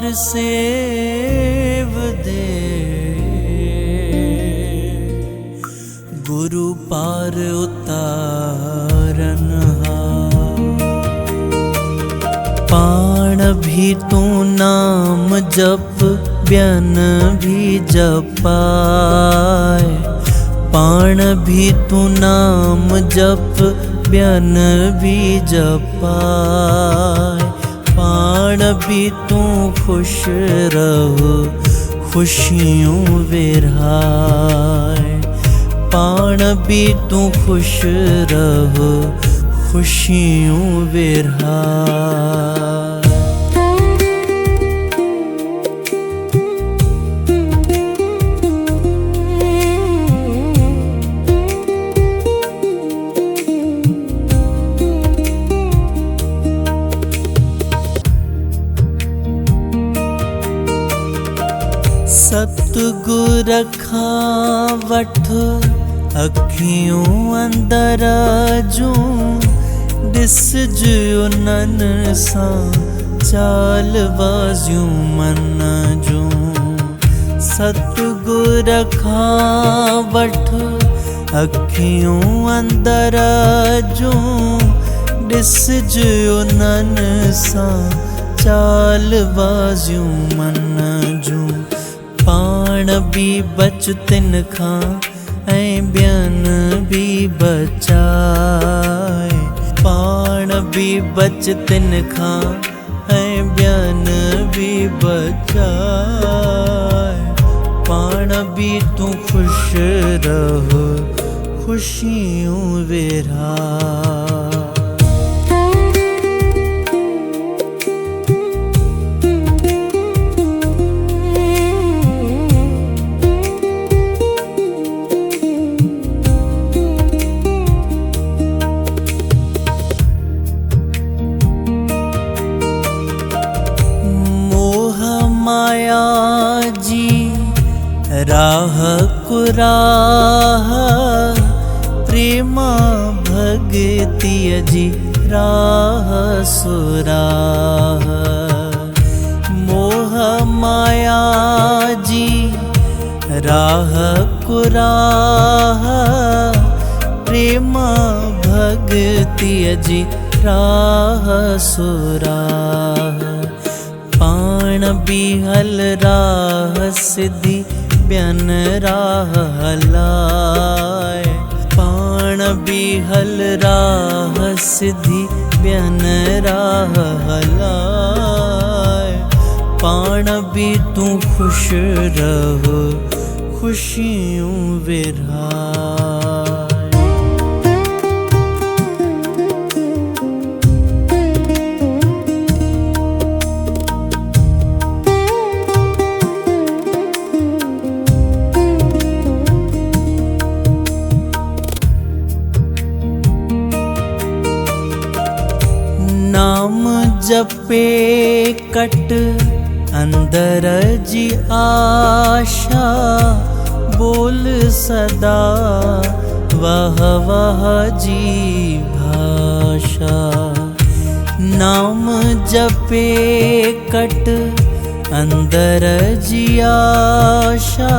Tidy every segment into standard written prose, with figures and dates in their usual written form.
पार save दे, गुरु पार उतारन हार। पाण भी तू नाम जप ब्यन भी जपाए, पाण भी तू नाम जप ब्यन भी जपाए। पाण भी तू खुश रहो खुशियों विरहाए, पाण भी तू खुश रहो खुशियों विरहाए। सतगुर खावठ अखियों अंदर जूं, दिस जो नन सा चाल बाजूं मन जूं। सतगुर खावठ अखियों अंदर जूं, दिस जो नन सा चाल बाजूं मन जूं। पाण भी बच तिन खां ऐं ॿियन भी बचाए, पाण भी बच तिन खां ऐं ॿियन भी बचाए। पाण भी तू खुश रहो खुशियों विरहाए। माया जी राह कुराह, प्रेमा भगति जी राह सुराह। मोह माया जी राह कुराह, प्रेमा भगति जी राह सुराह। पाण भी हल राह सिद्धि ब्यन राह हलाए, पाण भी हल राह सिद्धि ब्यन राह हलाए। पाण भी तू खुश रहो खुशियों विरहाए। नाम जपे कट अंदर जी आशा, बोल सदा वह वह जी भाषा। नाम जपे कट अंदर जी आशा,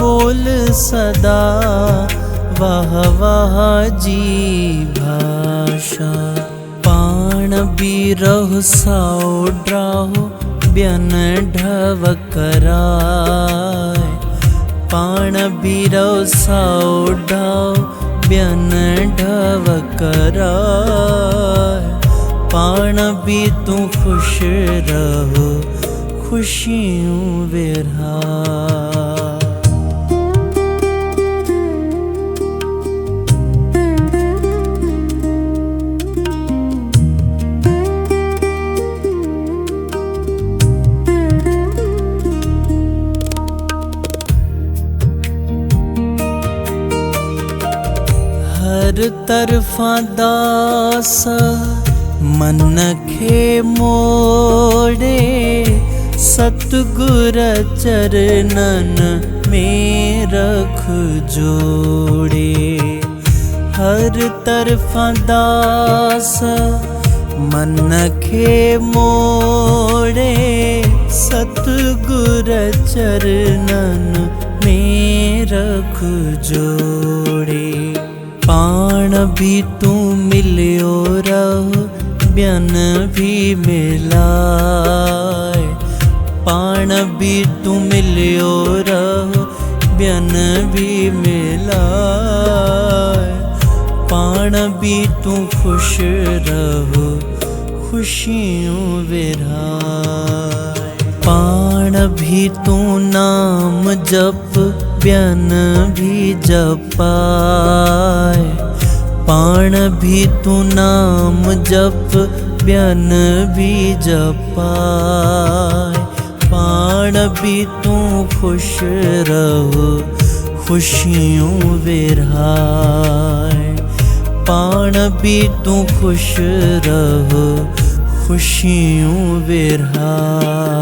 बोल सदा वह वह जी भाषा। पाण भी रहो साओ ड्राहो ब्यन ढव कराए, पाण भी रहो साओ ढाओ ब्यन ढव कराए। पाण भी तू खुश रहो खुशियों विरहाए। हर तरफा दास मन खे मोड़े, सतगुर चरणन में रख जोड़े। हर तरफा दास मन खे मोड़े, सतगुर चरणन में रख जोड़े। पाण भी तू मिलियो रहो ब्यान भी मिलाए। पाण भी तू मिलियो रहो ब्यान भी मिलाए। पाण भी तू खुश रहो खुशियों विराए। पाण भी तू नाम जप ब्यान भी जपाए। पाण भी तू नाम जप ब्यान भी जपाए। पाण भी तू खुश रहो खुशियों विराए। पाण भी तू खुश रहो खुशियों विराए।